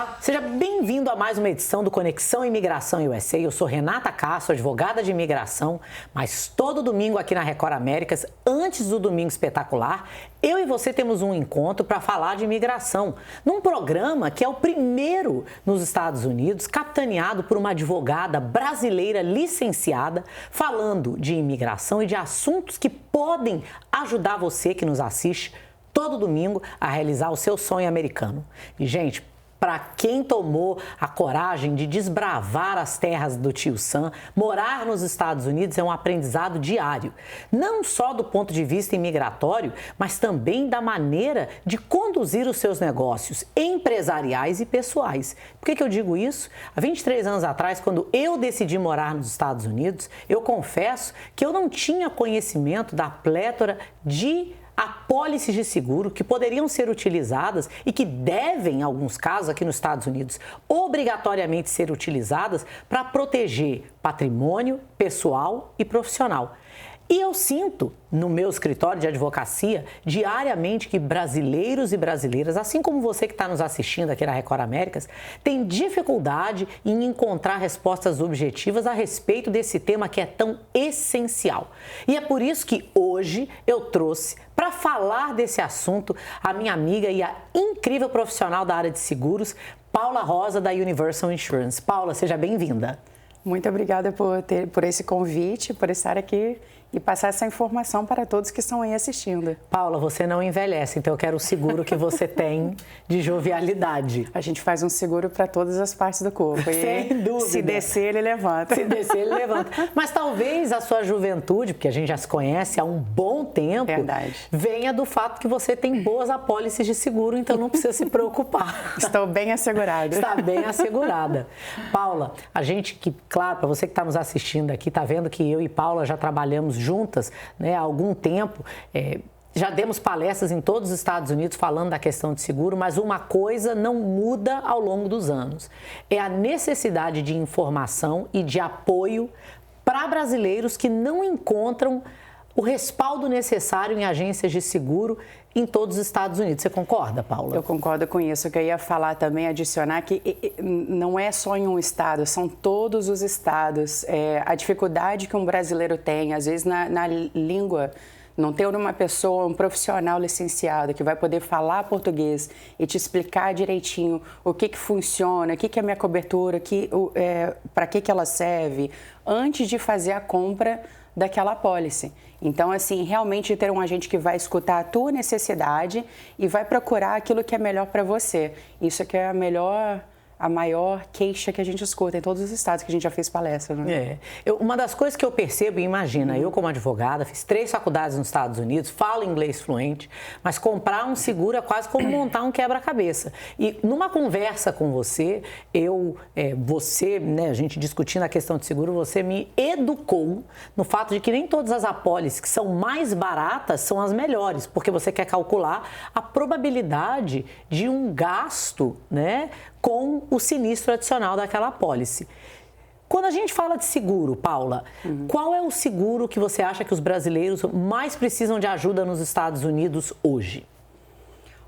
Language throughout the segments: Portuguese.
Olá, seja bem-vindo a mais uma edição do Conexão Imigração USA. Eu sou Renata Castro, advogada de imigração, mas todo domingo aqui na Record Américas, antes do Domingo Espetacular, eu e você temos um encontro para falar de imigração, num programa que é o primeiro nos Estados Unidos, capitaneado por uma advogada brasileira licenciada, falando de imigração e de assuntos que podem ajudar você que nos assiste todo domingo a realizar o seu sonho americano. E, gente, para quem tomou a coragem de desbravar as terras do tio Sam, morar nos Estados Unidos é um aprendizado diário. Não só do ponto de vista imigratório, mas também da maneira de conduzir os seus negócios empresariais e pessoais. Por que eu digo isso? Há 23 anos atrás, quando eu decidi morar nos Estados Unidos, eu confesso que eu não tinha conhecimento da plétora de apólices de seguro que poderiam ser utilizadas e que devem, em alguns casos aqui nos Estados Unidos, obrigatoriamente ser utilizadas para proteger patrimônio pessoal e profissional. E eu sinto no meu escritório de advocacia diariamente que brasileiros e brasileiras, assim como você que está nos assistindo aqui na Record Américas, têm dificuldade em encontrar respostas objetivas a respeito desse tema que é tão essencial. E é por isso que hoje eu trouxe para falar desse assunto a minha amiga e a incrível profissional da área de seguros, Paula Rosa, da Universal Insurance. Paula, seja bem-vinda. Muito obrigada por esse convite, por estar aqui e passar essa informação para todos que estão aí assistindo. Paula, você não envelhece, então eu quero o seguro que você tem de jovialidade. A gente faz um seguro para todas as partes do corpo. Sem dúvida. Se descer, ele levanta. Se descer, ele levanta. Mas talvez a sua juventude, porque a gente já se conhece há um bom tempo, verdade, venha do fato que você tem boas apólices de seguro, então não precisa se preocupar. Estou bem assegurada. Está bem assegurada. Paula, a gente que, claro, para você que está nos assistindo aqui, está vendo que eu e Paula já trabalhamos juntas, né, há algum tempo. Já demos palestras em todos os Estados Unidos falando da questão de seguro, mas uma coisa não muda ao longo dos anos. É a necessidade de informação e de apoio para brasileiros que não encontram o respaldo necessário em agências de seguro em todos os Estados Unidos. Você concorda, Paula? Eu concordo com isso. Eu ia falar também, adicionar que não é só em um estado, são todos os estados. A dificuldade que um brasileiro tem, às vezes na língua, não ter uma pessoa, um profissional licenciado que vai poder falar português e te explicar direitinho o que funciona, o que é a minha cobertura, para que ela serve, antes de fazer a compra daquela apólice. Então, assim, realmente ter um agente que vai escutar a tua necessidade e vai procurar aquilo que é melhor para você. Isso que é a maior queixa que a gente escuta em todos os estados que a gente já fez palestra, né? Uma das coisas que eu percebo, imagina, eu como advogada, fiz 3 faculdades nos Estados Unidos, falo inglês fluente, mas comprar um seguro é quase como montar um quebra-cabeça. E numa conversa com você, a gente discutindo a questão de seguro, você me educou no fato de que nem todas as apólices que são mais baratas são as melhores, porque você quer calcular a probabilidade de um gasto, né, com o sinistro adicional daquela apólice. Quando a gente fala de seguro, Paula, qual é o seguro que você acha que os brasileiros mais precisam de ajuda nos Estados Unidos hoje?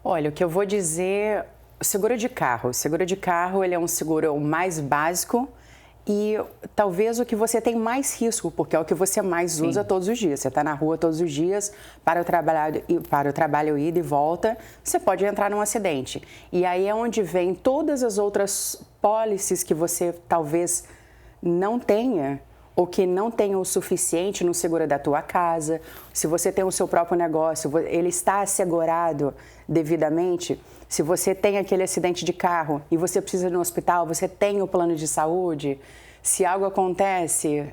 Olha, o que eu vou dizer, o seguro de carro. O seguro de carro, ele é um seguro mais básico e talvez o que você tem mais risco, porque é o que você mais usa todos os dias. Você está na rua todos os dias, para o trabalho ida e volta, você pode entrar num acidente. E aí é onde vem todas as outras pólices que você talvez não tenha, ou que não tenha o suficiente no seguro da tua casa. Se você tem o seu próprio negócio, ele está assegurado devidamente. Se você tem aquele acidente de carro e você precisa ir no hospital, você tem o plano de saúde. Se algo acontece,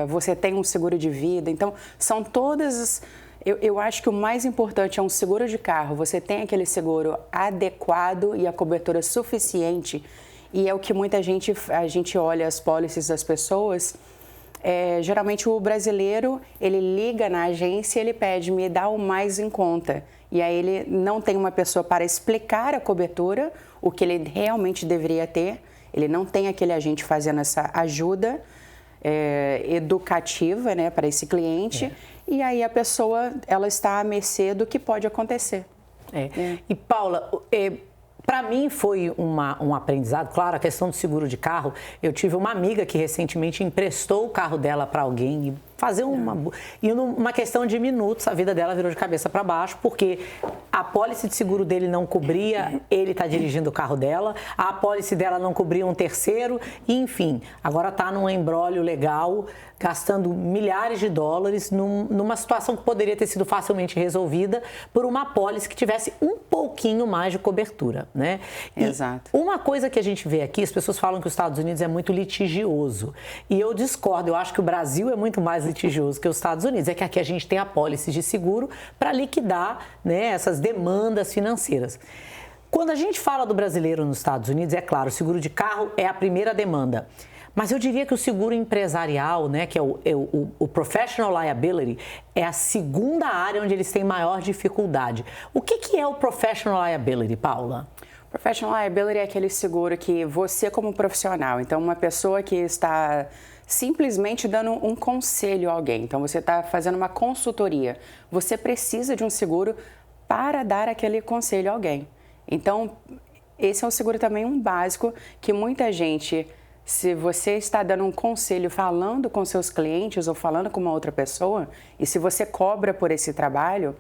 você tem um seguro de vida. Então, são todas... Eu acho que o mais importante é um seguro de carro. Você tem aquele seguro adequado e a cobertura suficiente. E é o que a gente olha as pólices das pessoas. Geralmente o brasileiro, ele liga na agência e ele pede, me dá o mais em conta. E aí ele não tem uma pessoa para explicar a cobertura, o que ele realmente deveria ter. Ele não tem aquele agente fazendo essa ajuda educativa, né, para esse cliente. E aí a pessoa, ela está à mercê do que pode acontecer. E Paula, Para mim foi um aprendizado. Claro, a questão do seguro de carro, eu tive uma amiga que recentemente emprestou o carro dela para alguém e numa questão de minutos, a vida dela virou de cabeça para baixo, porque a apólice de seguro dele não cobria, ele está dirigindo o carro dela, a apólice dela não cobria um terceiro, e, enfim, agora está num imbróglio legal, gastando milhares de dólares numa situação que poderia ter sido facilmente resolvida por uma apólice que tivesse um pouquinho mais de cobertura, né? Exato. Uma coisa que a gente vê aqui, as pessoas falam que os Estados Unidos é muito litigioso, e eu discordo, eu acho que o Brasil é muito mais litigioso que os Estados Unidos, é que aqui a gente tem apólices de seguro para liquidar, né, essas demandas financeiras. Quando a gente fala do brasileiro nos Estados Unidos, é claro, o seguro de carro é a primeira demanda. Mas eu diria que o seguro empresarial, né, que é o Professional Liability, é a segunda área onde eles têm maior dificuldade. O que é o Professional Liability, Paula? Professional Liability é aquele seguro que você como profissional, então uma pessoa que está simplesmente dando um conselho a alguém, então você está fazendo uma consultoria, você precisa de um seguro para dar aquele conselho a alguém. Então, esse é um seguro também um básico que muita gente, se você está dando um conselho falando com seus clientes ou falando com uma outra pessoa, e se você cobra por esse trabalho,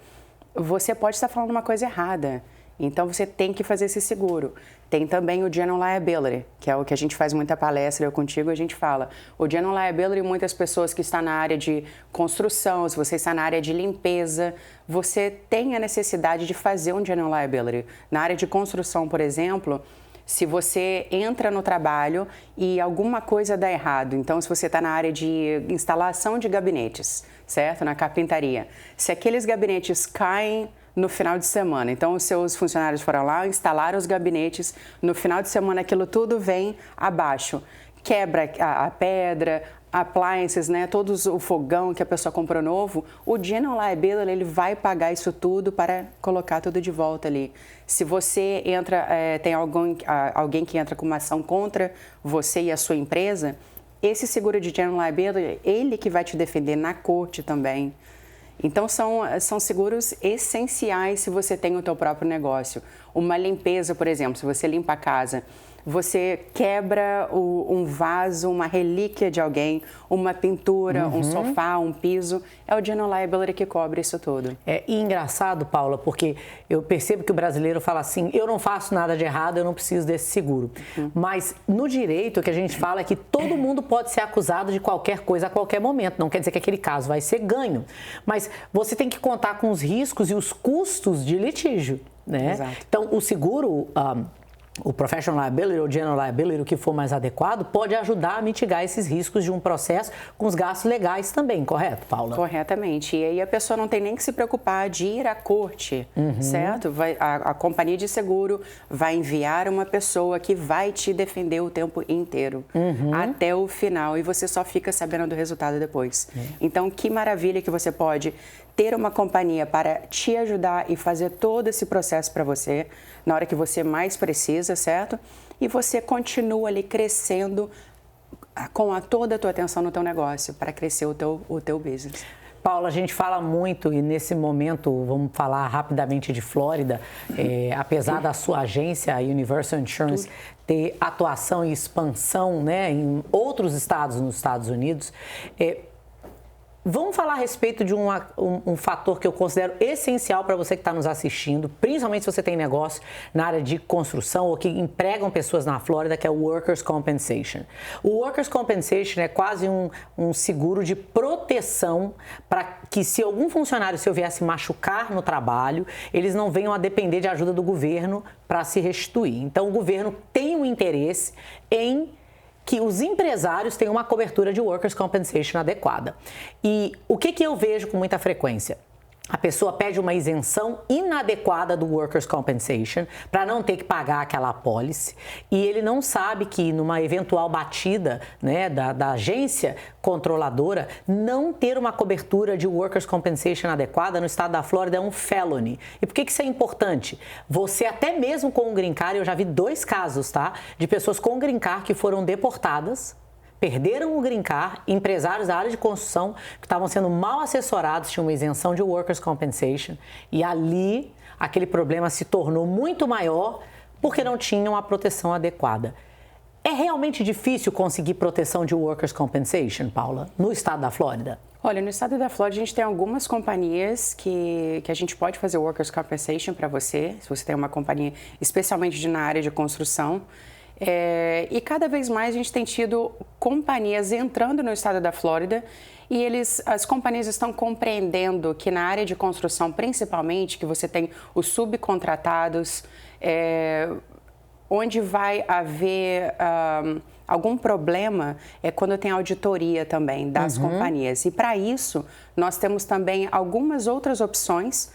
você pode estar falando uma coisa errada. Então, você tem que fazer esse seguro. Tem também o General Liability, que é o que a gente faz muita palestra, eu contigo, a gente fala. O General Liability, muitas pessoas que estão na área de construção, se você está na área de limpeza, você tem a necessidade de fazer um General Liability. Na área de construção, por exemplo, se você entra no trabalho e alguma coisa dá errado, então se você está na área de instalação de gabinetes, certo? Na carpintaria, se aqueles gabinetes caem no final de semana, então os seus funcionários foram lá, instalaram os gabinetes, no final de semana aquilo tudo vem abaixo, quebra a pedra, appliances, né, todos o fogão que a pessoa comprou novo, o General Liability ele vai pagar isso tudo para colocar tudo de volta ali. Se você entra, tem alguém que entra com uma ação contra você e a sua empresa, esse seguro de General Liability, ele que vai te defender na corte também. Então, são seguros essenciais se você tem o teu próprio negócio. Uma limpeza, por exemplo, se você limpa a casa, você quebra um vaso, uma relíquia de alguém, uma pintura, um sofá, um piso, é o General Liability que cobre isso tudo. E engraçado, Paula, porque eu percebo que o brasileiro fala assim, eu não faço nada de errado, eu não preciso desse seguro. Mas no direito, o que a gente fala é que todo mundo pode ser acusado de qualquer coisa a qualquer momento. Não quer dizer que aquele caso vai ser ganho. Mas você tem que contar com os riscos e os custos de litígio, né? Exato. Então, o seguro... o Professional Liability ou General Liability, o que for mais adequado, pode ajudar a mitigar esses riscos de um processo com os gastos legais também, correto, Paula? Corretamente. E aí a pessoa não tem nem que se preocupar de ir à corte, certo? A companhia de seguro vai enviar uma pessoa que vai te defender o tempo inteiro, até o final, e você só fica sabendo do resultado depois. Então, que maravilha que você pode ter uma companhia para te ajudar e fazer todo esse processo para você, na hora que você mais precisa, certo? E você continua ali crescendo com toda a tua atenção no teu negócio, para crescer o teu business. Paula, a gente fala muito e nesse momento, vamos falar rapidamente de Flórida, apesar da sua agência, a Universal Insurance, ter atuação e expansão, né, em outros estados nos Estados Unidos, vamos falar a respeito de um fator que eu considero essencial para você que está nos assistindo, principalmente se você tem negócio na área de construção ou que empregam pessoas na Flórida, que é o Workers' Compensation. O Workers' Compensation é quase um seguro de proteção para que se algum funcionário seu vier se machucar no trabalho, eles não venham a depender de ajuda do governo para se restituir. Então, o governo tem um interesse em que os empresários tenham uma cobertura de Workers' Compensation adequada. E o que eu vejo com muita frequência? A pessoa pede uma isenção inadequada do Workers' Compensation para não ter que pagar aquela apólice e ele não sabe que numa eventual batida, né, da agência controladora, não ter uma cobertura de Workers' Compensation adequada no estado da Flórida é um felony. E por que isso é importante? Você até mesmo com um green card, eu já vi 2 casos, tá? De pessoas com green card que foram deportadas, perderam o green card, empresários da área de construção que estavam sendo mal assessorados, tinham uma isenção de Workers' Compensation e ali aquele problema se tornou muito maior porque não tinham a proteção adequada. É realmente difícil conseguir proteção de Workers' Compensation, Paula, no estado da Flórida? Olha, no estado da Flórida, a gente tem algumas companhias que a gente pode fazer Workers' Compensation para você, se você tem uma companhia, especialmente na área de construção. E cada vez mais a gente tem tido companhias entrando no estado da Flórida e as companhias estão compreendendo que na área de construção, principalmente, que você tem os subcontratados, onde vai haver algum problema é quando tem auditoria também das companhias. E para isso, nós temos também algumas outras opções,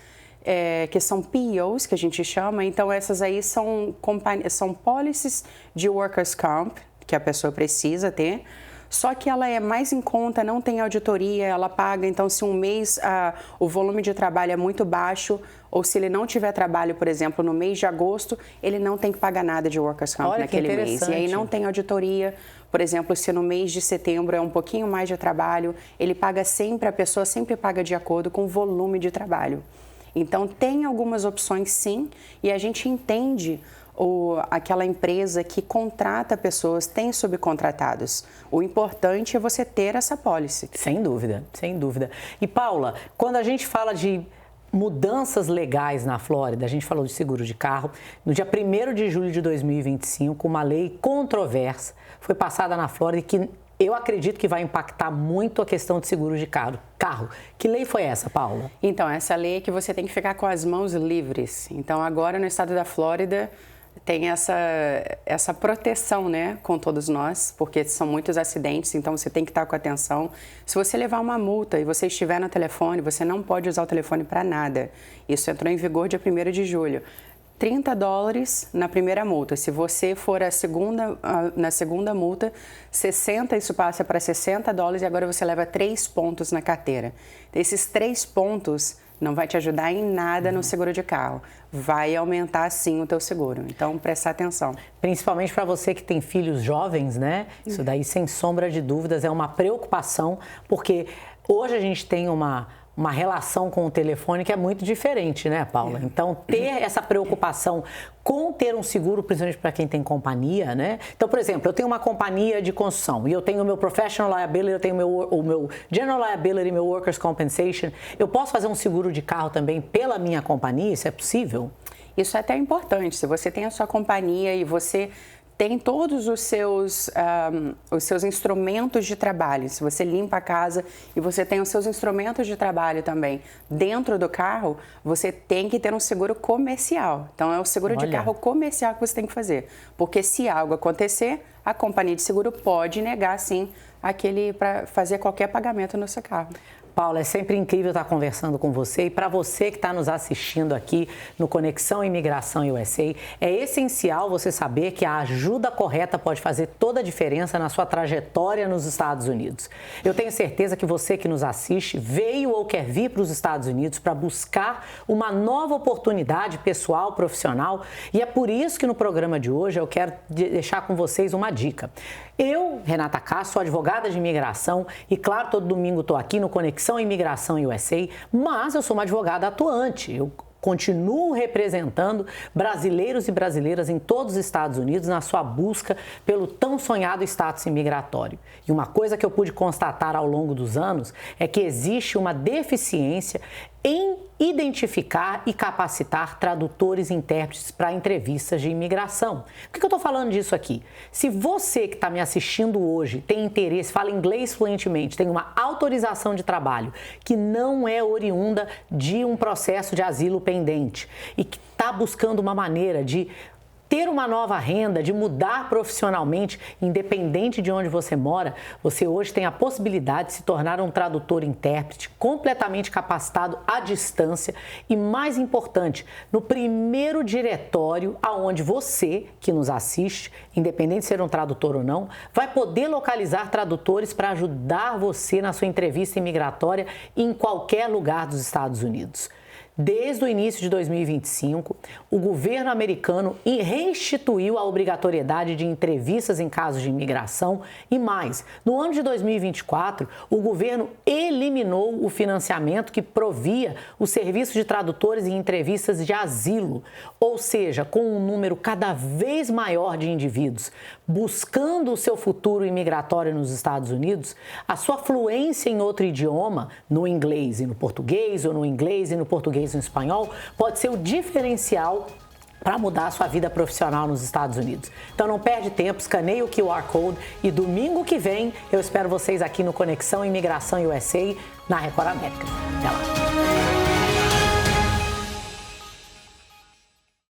que são PEOs, que a gente chama. Então, essas aí são policies de Workers' Comp, que a pessoa precisa ter. Só que ela é mais em conta, não tem auditoria, ela paga. Então, se um mês o volume de trabalho é muito baixo, ou se ele não tiver trabalho, por exemplo, no mês de agosto, ele não tem que pagar nada de Workers' Comp naquele mês. E aí não tem auditoria. Por exemplo, se no mês de setembro é um pouquinho mais de trabalho, ele paga sempre, a pessoa sempre paga de acordo com o volume de trabalho. Então, tem algumas opções sim, e a gente entende aquela empresa que contrata pessoas, tem subcontratados. O importante é você ter essa policy. Sem dúvida, sem dúvida. E Paula, quando a gente fala de mudanças legais na Flórida, a gente falou de seguro de carro, no dia 1º de julho de 2025, uma lei controversa foi passada na Flórida que eu acredito que vai impactar muito a questão de seguro de carro. Que lei foi essa, Paula? Então, essa lei é que você tem que ficar com as mãos livres. Então, agora no estado da Flórida tem essa proteção, né, com todos nós, porque são muitos acidentes, então você tem que estar com atenção. Se você levar uma multa e você estiver no telefone, você não pode usar o telefone para nada. Isso entrou em vigor dia 1º de julho. $30 na primeira multa. Se você for na segunda multa, isso passa para $60 e agora você leva 3 pontos na carteira. Esses 3 pontos não vai te ajudar em nada no seguro de carro. Vai aumentar, sim, o teu seguro. Então, prestar atenção. Principalmente para você que tem filhos jovens, né? Isso daí, sem sombra de dúvidas, é uma preocupação, porque hoje a gente tem uma relação com o telefone que é muito diferente, né, Paula? Então, ter essa preocupação com ter um seguro, principalmente para quem tem companhia, né? Então, por exemplo, eu tenho uma companhia de construção e eu tenho o meu Professional Liability, eu tenho o meu General Liability, meu Workers' Compensation. Eu posso fazer um seguro de carro também pela minha companhia? Isso é possível? Isso é até importante. Se você tem a sua companhia e você tem todos os seus instrumentos de trabalho. Se você limpa a casa e você tem os seus instrumentos de trabalho também dentro do carro, você tem que ter um seguro comercial. Então, é o seguro de carro comercial que você tem que fazer. Porque se algo acontecer, a companhia de seguro pode negar, sim, para fazer qualquer pagamento no seu carro. Paula, é sempre incrível estar conversando com você e para você que está nos assistindo aqui no Conexão Imigração USA, é essencial você saber que a ajuda correta pode fazer toda a diferença na sua trajetória nos Estados Unidos. Eu tenho certeza que você que nos assiste veio ou quer vir para os Estados Unidos para buscar uma nova oportunidade pessoal, profissional, e é por isso que no programa de hoje eu quero deixar com vocês uma dica. Eu, Renata Castro, sou advogada de imigração e, claro, todo domingo estou aqui no Conexão Imigração USA, mas eu sou uma advogada atuante. Eu continuo representando brasileiros e brasileiras em todos os Estados Unidos na sua busca pelo tão sonhado status imigratório. E uma coisa que eu pude constatar ao longo dos anos é que existe uma deficiência em identificar e capacitar tradutores e intérpretes para entrevistas de imigração. Por que eu estou falando disso aqui? Se você que está me assistindo hoje tem interesse, fala inglês fluentemente, tem uma autorização de trabalho que não é oriunda de um processo de asilo pendente e que está buscando uma maneira de ter uma nova renda, de mudar profissionalmente, independente de onde você mora, você hoje tem a possibilidade de se tornar um tradutor e intérprete completamente capacitado à distância e, mais importante, no primeiro diretório aonde você, que nos assiste, independente de ser um tradutor ou não, vai poder localizar tradutores para ajudar você na sua entrevista imigratória em qualquer lugar dos Estados Unidos. Desde o início de 2025, o governo americano reinstituiu a obrigatoriedade de entrevistas em casos de imigração e mais. No ano de 2024, o governo eliminou o financiamento que provia o serviço de tradutores em entrevistas de asilo, ou seja, com um número cada vez maior de indivíduos buscando o seu futuro imigratório nos Estados Unidos, a sua fluência em outro idioma, no inglês e no português, ou no inglês e no português e no espanhol, pode ser o diferencial para mudar a sua vida profissional nos Estados Unidos. Então não perde tempo, escaneie o QR Code e domingo que vem eu espero vocês aqui no Conexão Imigração USA na Record América. Até lá!